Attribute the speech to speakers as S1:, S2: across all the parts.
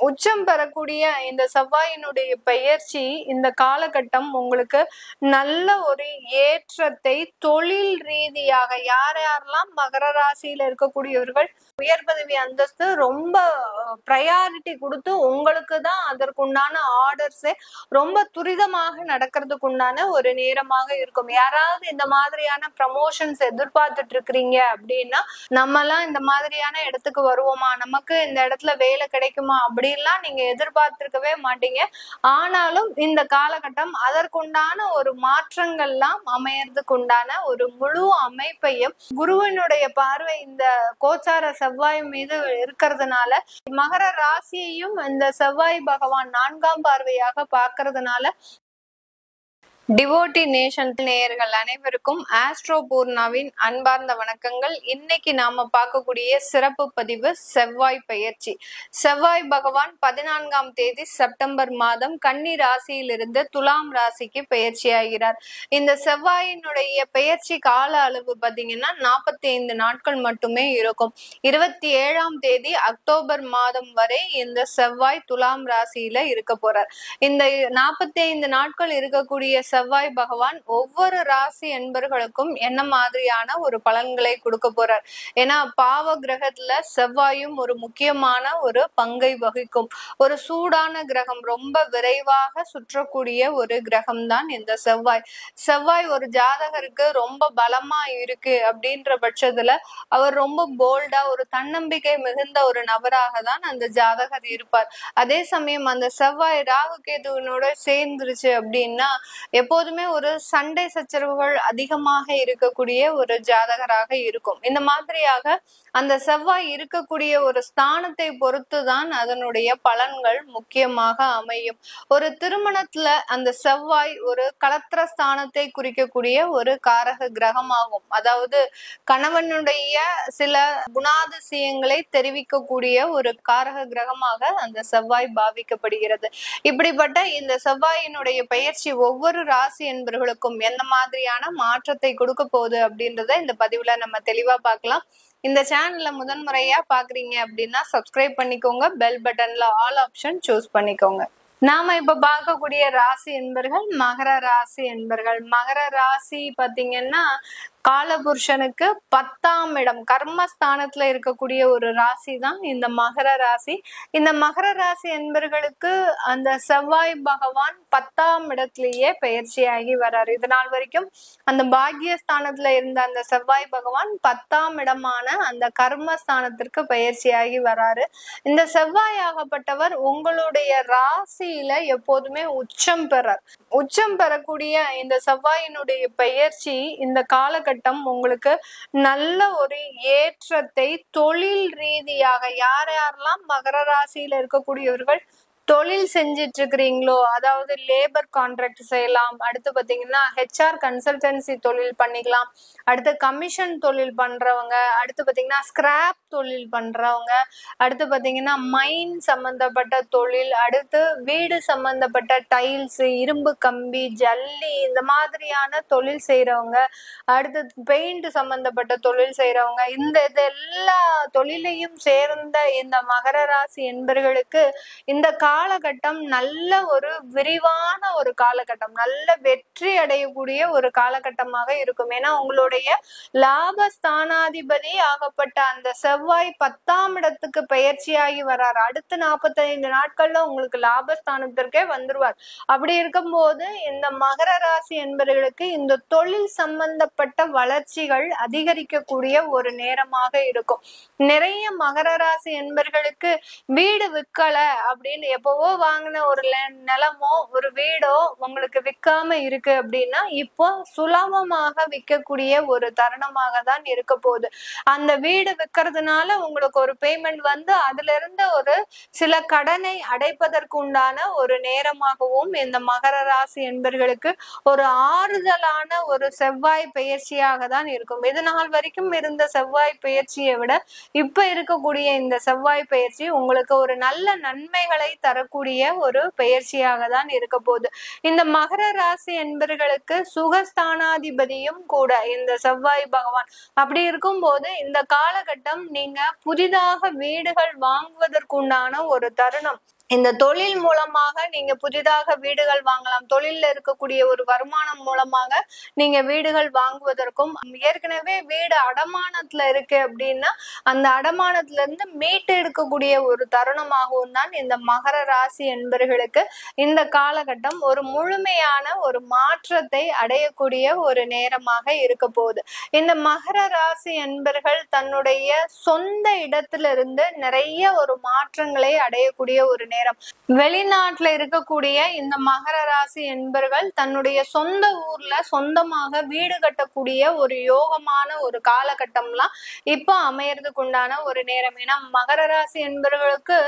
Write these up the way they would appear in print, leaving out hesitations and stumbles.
S1: உச்சம் பெறக்கூடிய இந்த செவ்வாயினுடைய பெயர்ச்சி இந்த காலகட்டம் உங்களுக்கு நல்ல ஒரு ஏற்றத்தை தொழில் ரீதியாக யாரெல்லாம் மகர ராசியில இருக்கக்கூடியவர்கள் உயர் பதவி அந்தஸ்து ரொம்ப ப்ரையாரிட்டி கொடுத்து உங்களுக்கு தான் அதற்குண்டான ஆர்டர்ஸே ரொம்ப துரிதமாக நடக்கிறதுக்கு உண்டான ஒரு நேரமாக இருக்கும். யாராவது இந்த மாதிரியான ப்ரமோஷன்ஸ் எதிர்பார்த்துட்டு இருக்கிறீங்க அப்படின்னா, நம்மலாம் இந்த மாதிரியான இடத்துக்கு வருவோமா, நமக்கு இந்த இடத்துல வேலை கிடைக்குமா அப்படின்லாம் நீங்க எதிர்பார்த்திருக்கவே மாட்டீங்க. ஆனாலும் இந்த காலகட்டம் அதற்குண்டான ஒரு மாற்றங்கள்லாம் அமையறதுக்கு உண்டான ஒரு முழு அமைப்பையும் குருவினுடைய பார்வை இந்த கோச்சார செவ்வாய் மீது இருக்கிறதுனால மகர ராசியையும் இந்த செவ்வாய் பகவான் 4ஆம் பார்வையாக பார்க்கறதுனால டிவோட்டி நேஷன் நேயர்கள் அனைவருக்கும் ஆஸ்ட்ரோ பூர்ணாவின் அன்பார்ந்த வணக்கங்கள். இன்னைக்கு நாம பார்க்கக்கூடிய சிறப்பு பதிவு செவ்வாய் பெயர்ச்சி. செவ்வாய் பகவான் 14ஆம் தேதி செப்டம்பர் மாதம் கன்னி ராசியிலிருந்து துலாம் ராசிக்கு பெயர்ச்சி ஆகிறார். இந்த செவ்வாயினுடைய பெயர்ச்சி கால அளவு பாத்தீங்கன்னா 45 நாட்கள் மட்டுமே இருக்கும். 27ஆம் தேதி அக்டோபர் மாதம் வரை இந்த செவ்வாய் துலாம் ராசியில இருக்க போறார். இந்த 45 நாட்கள் இருக்கக்கூடிய செவ்வாய் பகவான் ஒவ்வொரு ராசி என்பர்களுக்கும் என்ன மாதிரியான ஒரு பலன்களை கொடுக்க போறார். ஏன்னா பாவ கிரகத்துல செவ்வாயும் ஒரு முக்கியமான ஒரு பங்கை வகிக்கும். ஒரு சூடான கிரகம், ரொம்ப விரைவாக சுற்றக்கூடிய ஒரு கிரகம் தான் இந்த செவ்வாய். செவ்வாய் ஒரு ஜாதகருக்கு ரொம்ப பலமா இருக்கு அப்படின்ற பட்சத்துல அவர் ரொம்ப போல்டா ஒரு தன்னம்பிக்கை மிகுந்த ஒரு நபராக தான் அந்த ஜாதகர் இருப்பார். அதே சமயம் அந்த செவ்வாய் ராகு கேதுவினோட சேர்ந்துருச்சு அப்படின்னா எப்போதுமே ஒரு சண்டை சச்சரவுகள் அதிகமாக இருக்கக்கூடிய ஒரு ஜாதகராக இருக்கும். இந்த மாதிரியாக அந்த செவ்வாய் இருக்கக்கூடிய ஒரு ஸ்தானத்தை பொறுத்துதான் அதனுடைய பலன்கள் முக்கியமாக அமையும். ஒரு திருமணத்துல அந்த செவ்வாய் ஒரு களத்திர ஸ்தானத்தை குறிக்கக்கூடிய ஒரு காரக கிரகமாகும். அதாவது கணவனுடைய சில குணாதிசயங்களை தெரிவிக்கக்கூடிய ஒரு காரக கிரகமாக அந்த செவ்வாய் பாவிக்கப்படுகிறது. இப்படிப்பட்ட இந்த செவ்வாயினுடைய பெயர்ச்சி ஒவ்வொரு ராசி என்பவர்களுக்கும் எந்த மாதிரியான மாற்றத்தை கொடுக்க போகுது அப்படின்றத இந்த பதிவுல நம்ம தெளிவா பார்க்கலாம். இந்த சேனல்ல முதன்முறையா பாக்குறீங்க அப்படின்னா சப்ஸ்கிரைப் பண்ணிக்கோங்க. பெல் பட்டன்ல ஆல் ஆப்ஷன் சூஸ் பண்ணிக்கோங்க. நாம இப்ப பார்க்கக்கூடிய ராசி என்பர்கள் மகர ராசி என்பர்கள். மகர ராசி பாத்தீங்கன்னா காலபுருஷனுக்கு 10ஆம் இடம் கர்மஸ்தானத்துல இருக்கக்கூடிய ஒரு ராசி தான் இந்த மகர ராசி. இந்த மகர ராசி என்பர்களுக்கு அந்த செவ்வாய் பகவான் 10ஆம் இடத்திலேயே பெயர்ச்சியாகி வர்றாரு. இதனால் வரைக்கும் அந்த பாக்கியஸ்தானத்துல இருந்த அந்த செவ்வாய் பகவான் 10ஆம் இடமான அந்த கர்மஸ்தானத்திற்கு பெயர்ச்சியாகி வர்றாரு. இந்த செவ்வாய் ஆகப்பட்டவர் உங்களுடைய ராசியில எப்போதுமே உச்சம் பெறார். உச்சம் பெறக்கூடிய இந்த செவ்வாயினுடைய பெயர்ச்சி இந்த காலகட்டம் உங்களுக்கு நல்ல ஒரு ஏற்றத்தை தொழில் ரீதியாக யாரெல்லாம் மகர ராசியில இருக்கக்கூடியவர்கள் தொழில் செஞ்சிட்டு இருக்கிறீங்களோ, அதாவது லேபர் கான்ட்ராக்ட் செய்யலாம், அடுத்து பாத்தீங்கன்னா HR கன்சல்டன்சி தொழில் பண்ணிக்கலாம், அடுத்து கமிஷன் தொழில் பண்றவங்க, அடுத்து பாத்தீங்கன்னா ஸ்கிராப் தொழில் பண்றவங்க, அடுத்து பாத்தீங்கன்னா மைன் சம்பந்தப்பட்ட தொழில், அடுத்து வீடு சம்பந்தப்பட்ட டைல்ஸ், இரும்பு கம்பி, ஜல்லி இந்த மாதிரியான தொழில் செய்யறவங்க, அடுத்து பெயிண்ட் சம்பந்தப்பட்ட தொழில் செய்யறவங்க, இந்த எல்லா தொழிலையும் சேர்ந்த இந்த மகர ராசி என்பர்களுக்கு இந்த காலகட்டம் நல்ல ஒரு விரிவான ஒரு காலகட்டம், நல்ல வெற்றி அடையக்கூடிய ஒரு காலகட்டமாக இருக்கும். ஏன்னா உங்களுடைய லாபஸ்தானாதிபதி ஆகப்பட்ட அந்த செவ்வாய் 10ஆம் இடத்துக்கு பெயர்ச்சியாகி வர்றாரு. அடுத்து 45 நாட்கள்ல உங்களுக்கு லாபஸ்தானத்திற்கே வந்துருவார். அப்படி இருக்கும்போது இந்த மகர ராசி என்பவர்களுக்கு இந்த தொழில் சம்பந்தப்பட்ட வளர்ச்சிகள் அதிகரிக்கக்கூடிய ஒரு நேரமாக இருக்கும். நிறைய மகர ராசி என்பவர்களுக்கு வீடு விற்கல அப்படின்னு எப்பவோ வாங்கின ஒரு நிலமோ ஒரு வீடோ உங்களுக்கு விற்காம இருக்கு அப்படின்னா இப்போ சுலபமாக விற்கக்கூடிய ஒரு தருணமாக தான் இருக்க போகுது. அந்த வீடு விற்கிறதுனால உங்களுக்கு ஒரு பேமெண்ட் வந்து அதுல இருந்து ஒரு சில கடனை அடைப்பதற்கு உண்டான ஒரு நேரமாகவும் இந்த மகர ராசி என்பர்களுக்கு ஒரு ஆறுதலான ஒரு செவ்வாய் பெயர்ச்சியாக தான் இருக்கும். இது நாள் வரைக்கும் இருந்த செவ்வாய் பெயர்ச்சியை விட இப்ப இருக்கக்கூடிய இந்த செவ்வாய் பெயர்ச்சி உங்களுக்கு ஒரு நல்ல நன்மைகளை தரக்கூடிய ஒரு பெயர்ச்சியாக தான் இருக்க போகுது. இந்த மகர ராசி என்பர்களுக்கு சுகஸ்தானாதிபதியும் கூட இந்த செவ்வாய் பகவான். அப்படி இருக்கும்போது இந்த காலகட்டம் நீங்க புதிதாக வீடுகள் வாங்குவதற்குண்டான ஒரு தருணம். இந்த தொழில் மூலமாக நீங்க புதிதாக வீடுகள் வாங்கலாம். தொழில்ல இருக்கக்கூடிய ஒரு வருமானம் மூலமாக நீங்க வீடுகள் வாங்குவதற்கும், ஏற்கனவே வீடு அடமானத்துல இருக்கு அப்படின்னா அந்த அடமானத்துல இருந்து மீட்டு எடுக்கக்கூடிய ஒரு தருணமாகவும் தான் இந்த மகர ராசி என்பர்களுக்கு இந்த காலகட்டம் ஒரு முழுமையான ஒரு மாற்றத்தை அடையக்கூடிய ஒரு நேரமாக இருக்க போகுது. இந்த மகர ராசி என்பர்கள் தன்னுடைய சொந்த இடத்திலிருந்து நிறைய ஒரு மாற்றங்களை அடையக்கூடிய ஒரு நேரம். வெளிநாட்டுல இருக்கக்கூடிய இந்த மகர ராசி என்பர்கள் தன்னுடைய சொந்த ஊர்ல சொந்தமாக வீடு கட்டக்கூடிய ஒரு யோகமான ஒரு காலகட்டம்லாம் இப்போ அமையறதுக்கு உண்டான ஒரு நேரம். ஏன்னா மகர ராசி என்பவர்களுக்கு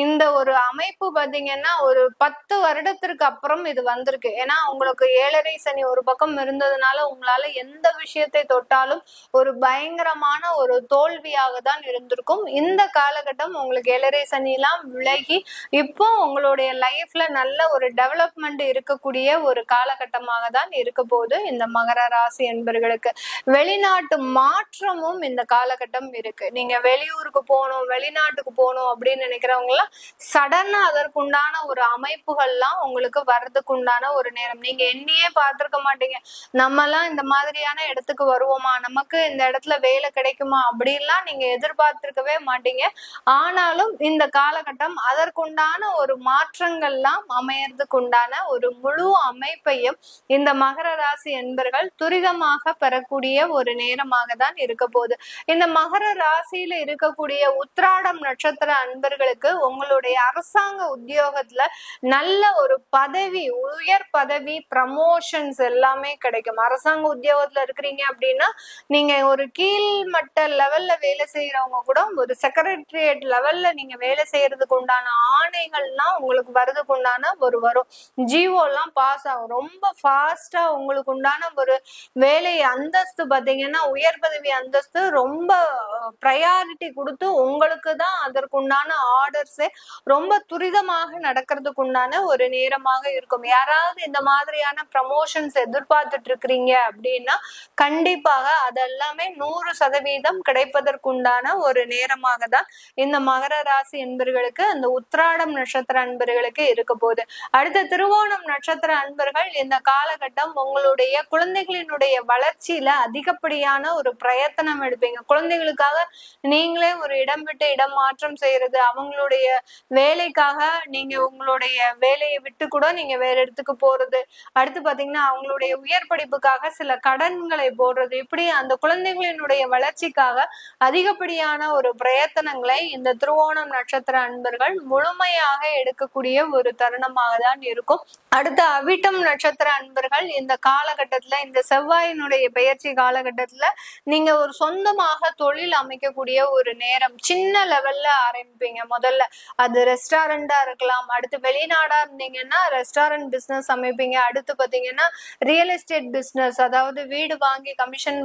S1: இந்த ஒரு அமைப்பு பாத்தீங்கன்னா ஒரு 10 வருடத்திற்கு அப்புறம் இது வந்திருக்கு. ஏன்னா உங்களுக்கு 7.5 சனி ஒரு பக்கம் இருந்ததுனால உங்களால எந்த விஷயத்தை தொட்டாலும் ஒரு பயங்கரமான ஒரு தோல்வியாக தான் இருந்திருக்கும். இந்த காலகட்டம் உங்களுக்கு 7.5 சனி எல்லாம் விலகி இப்போ உங்களுடைய லைஃப்ல நல்ல ஒரு டெவலப்மெண்ட் இருக்கக்கூடிய ஒரு காலகட்டமாக தான் இருக்க போகுது இந்த மகர ராசி என்பர்களுக்கு. வெளிநாட்டு மாற்றமும் இந்த காலகட்டம் இருக்கு. நீங்க வெளியூருக்கு போகணும், வெளிநாட்டுக்கு போகணும் அப்படின்னு நினைக்கிறவங்க எல்லாம் சடனா அதற்குண்டான ஒரு அமைப்புகள்லாம் உங்களுக்கு வர்றதுக்கு உண்டான ஒரு நேரம். நீங்க எண்ணியே பார்த்திருக்க மாட்டீங்க, நம்ம எல்லாம் இந்த மாதிரியான இடத்துக்கு வருவோமா, நமக்கு இந்த இடத்துல வேலை கிடைக்குமா அப்படின்லாம் நீங்க எதிர்பார்த்திருக்கவே மாட்டீங்க. ஆனாலும் இந்த காலகட்டம் அதற்குண்டான ஒரு மாற்றங்கள்லாம் அமையறதுக்கு உண்டான ஒரு முழு அமைப்பையும் இந்த மகர ராசி என்பர்கள் துரிதமாக பெறக்கூடிய ஒரு நேரமாக தான் இருக்க போகுது. இந்த மகர ராசியில இருக்கக்கூடிய உத்திராடம் நட்சத்திர அன்பர்களுக்கு உங்களுடைய அரசாங்க உத்தியோகத்துல நல்ல ஒரு பதவி, உயர் பதவி, ப்ரமோஷன்ஸ் எல்லாமே கிடைக்கும். அரசாங்க உத்தியோகத்துல இருக்கிறீங்க அப்படின்னா நீங்க ஒரு கீழ்மட்ட லெவல்ல வேலை செய்யறவங்க கூட ஒரு செக்ரட்டரியேட் லெவல்ல நீங்க வேலை செய்யறதுக்கு உண்டான ஆணைகள்லாம் உங்களுக்கு வரதுக்கு உண்டான ஒரு வரும். ஜிஓ எல்லாம் பாஸ் ஆகும். ரொம்ப ஃபாஸ்டா உங்களுக்கு உண்டான ஒரு வேலை அந்தஸ்து பாத்தீங்கன்னா உயர் பதவி அந்தஸ்து ரொம்ப ப்ரையாரிட்டி கொடுத்து உங்களுக்கு தான் அதற்குண்டான ஆர்டர்ஸே ரொம்ப துரிதமாக நடக்கிறதுக்கு உண்டான ஒரு நேரமாக இருக்கும். யாராவது இந்த மாதிரியான ப்ரமோஷன்ஸ் எதிர்பார்த்துட்டு இருக்கிறீங்க அப்படின்னா கண்டிப்பாக அதெல்லாமே 100% கிடைப்பதற்குண்டான ஒரு நேரமாக தான் இந்த மகர ராசி என்பர்களுக்கு அந்த உத்திராடம் நட்சத்திர அன்பர்களுக்கு இருக்க போகுது. அடுத்த திருவோணம் நட்சத்திர அன்பர்கள் இந்த காலகட்டம் உங்களுடைய குழந்தைகளினுடைய வளர்ச்சியில அதிகப்படியான ஒரு பிரயத்தனம் எடுப்பீங்க. குழந்தைகளுக்காக நீங்களே ஒரு இடம் விட்டு இடம் மாற்றம் செய்யறது, அவங்களுடைய வேலைக்காக நீங்க உங்களுடைய வேலையை விட்டு கூட நீங்க வேற இடத்துக்கு போறது, அடுத்து பாத்தீங்கன்னா அவங்களுடைய உயர் படிப்புக்காக சில கடன்களை போடுறது, இப்படி அந்த குழந்தைகளினுடைய வளர்ச்சிக்காக அதிகப்படியான ஒரு பிரயத்தனங்களை இந்த திருவோணம் நட்சத்திர அன்பர்கள் முழுமையாக எடுக்கக்கூடிய ஒரு தருணமாக தான் இருக்கும். அடுத்த அவிட்டம் நட்சத்திர அன்பர்கள் இந்த காலகட்டத்துல, இந்த செவ்வாயினுடைய பெயர்ச்சி காலகட்டத்துல நீங்க ஒரு சொந்தமாக தொழில் அமைக்கக்கூடிய ஒரு நேரம். சின்ன லெவல்ல ஆரம்பிப்பீங்க. முதல்ல அது ரெஸ்டாரண்டா இருக்கலாம், அடுத்து வெளிநாடா இருந்தீங்கன்னா ரெஸ்டாரண்ட் பிசினஸ் அமைப்பீங்க, அடுத்து பாத்தீங்கன்னா ரியல் எஸ்டேட் பிசினஸ், அதாவது வீடு வாங்கி கமிஷன்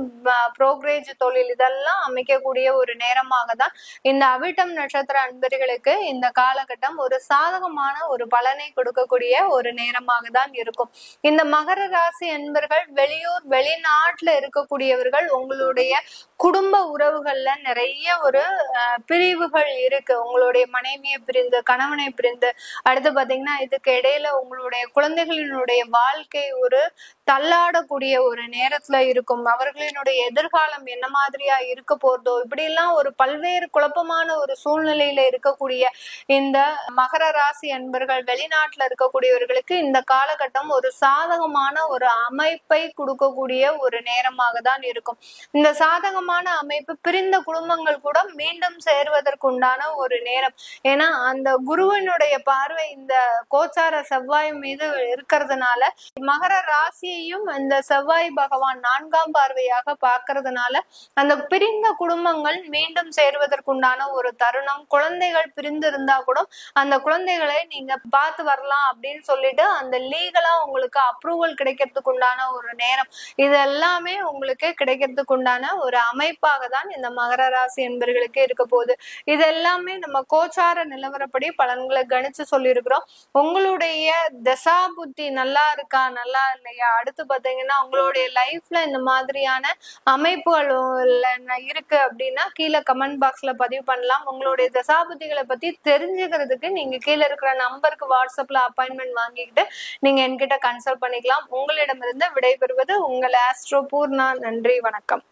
S1: புரோக்கரேஜ் தொழில், இதெல்லாம் அமைக்கக்கூடிய ஒரு நேரமாக தான் இந்த அவிட்டம் நட்சத்திர அன்பர்களுக்கு இந்த காலகட்டம் ஒரு சாதகமான ஒரு பலனை கொடுக்கக்கூடிய ஒரு நேரமாக தான் இருக்கும். இந்த மகர ராசி அன்பர்கள் வெளியூர் வெளிநாட்டுல இருக்கக்கூடியவர்கள் உங்களுடைய குடும்ப உறவுகள்ல நிறைய ஒரு பிரிவுகள் இருக்கு. உங்களுடைய மனைவியை பிரிந்து, கணவனை பிரிந்து, அடுத்து பாத்தீங்கன்னா இதுக்கு இடையில உங்களுடைய குழந்தைகளினுடைய வாழ்க்கை ஒரு தள்ளாடக்கூடிய ஒரு நேரத்துல இருக்கும். அவர்களினுடைய எதிர்காலம் என்ன மாதிரியா இருக்க போறதோ, இப்படி எல்லாம் ஒரு பல்வேறு குழப்பமான ஒரு சூழ்நிலையில இருக்கக்கூடிய இந்த மகர ராசி அன்பர்கள் வெளிநாட்டுல இருக்கக்கூடியவர்களுக்கு இந்த காலகட்டம் ஒரு சாதகமான ஒரு அமைப்பை கொடுக்கக்கூடிய ஒரு நேரமாக தான் இருக்கும். இந்த சாதகமான அமைப்பு பிரிந்த குடும்பங்கள் கூட மீண்டும் சேர்வதற்குண்டான ஒரு நேரம். ஏன்னா அந்த குருவினுடைய பார்வை இந்த கோச்சார செவ்வாய் மீது இருக்கிறதுனால மகர ராசியை குழந்தையையும் இந்த செவ்வாய் பகவான் 4ஆம் பார்வையாக பார்க்கறதுனால அந்த பிரிந்த குடும்பங்கள் மீண்டும் சேருவதற்குண்டான ஒரு தருணம். குழந்தைகள் பிரிந்து இருந்தா கூட அந்த குழந்தைகளை நீங்க பார்த்து வரலாம் அப்படின்னு சொல்லிட்டு அந்த லீகலா உங்களுக்கு அப்ரூவல் கிடைக்கிறதுக்கு உண்டான ஒரு நேரம். இது எல்லாமே உங்களுக்கு கிடைக்கிறதுக்கு உண்டான ஒரு அமைப்பாக தான் இந்த மகர ராசி என்பர்களுக்கு இருக்க போகுது. இது எல்லாமே நம்ம கோச்சார நிலவரப்படி பலன்களை கணிச்சு சொல்லியிருக்கிறோம். உங்களுடைய தசா புத்தி நல்லா இருக்கா நல்லா இல்லையா, அடுத்து பாத்தீங்கன்னா உங்களுடைய லைஃப்ல இந்த மாதிரியான அமைப்புகள் இருக்கு அப்படின்னா கீழே கமெண்ட் பாக்ஸ்ல பதிவு பண்ணலாம். உங்களுடைய தசாபுத்திகளை பத்தி தெரிஞ்சுக்கிறதுக்கு நீங்க கீழே இருக்கிற நம்பருக்கு வாட்ஸ்அப்ல அப்பாயின்மெண்ட் வாங்கிக்கிட்டு நீங்க என்கிட்ட கன்சல்ட் பண்ணிக்கலாம். உங்களிடமிருந்து விடைபெறுவது உங்கள் ஆஸ்ட்ரோ பூர்ணா. நன்றி, வணக்கம்.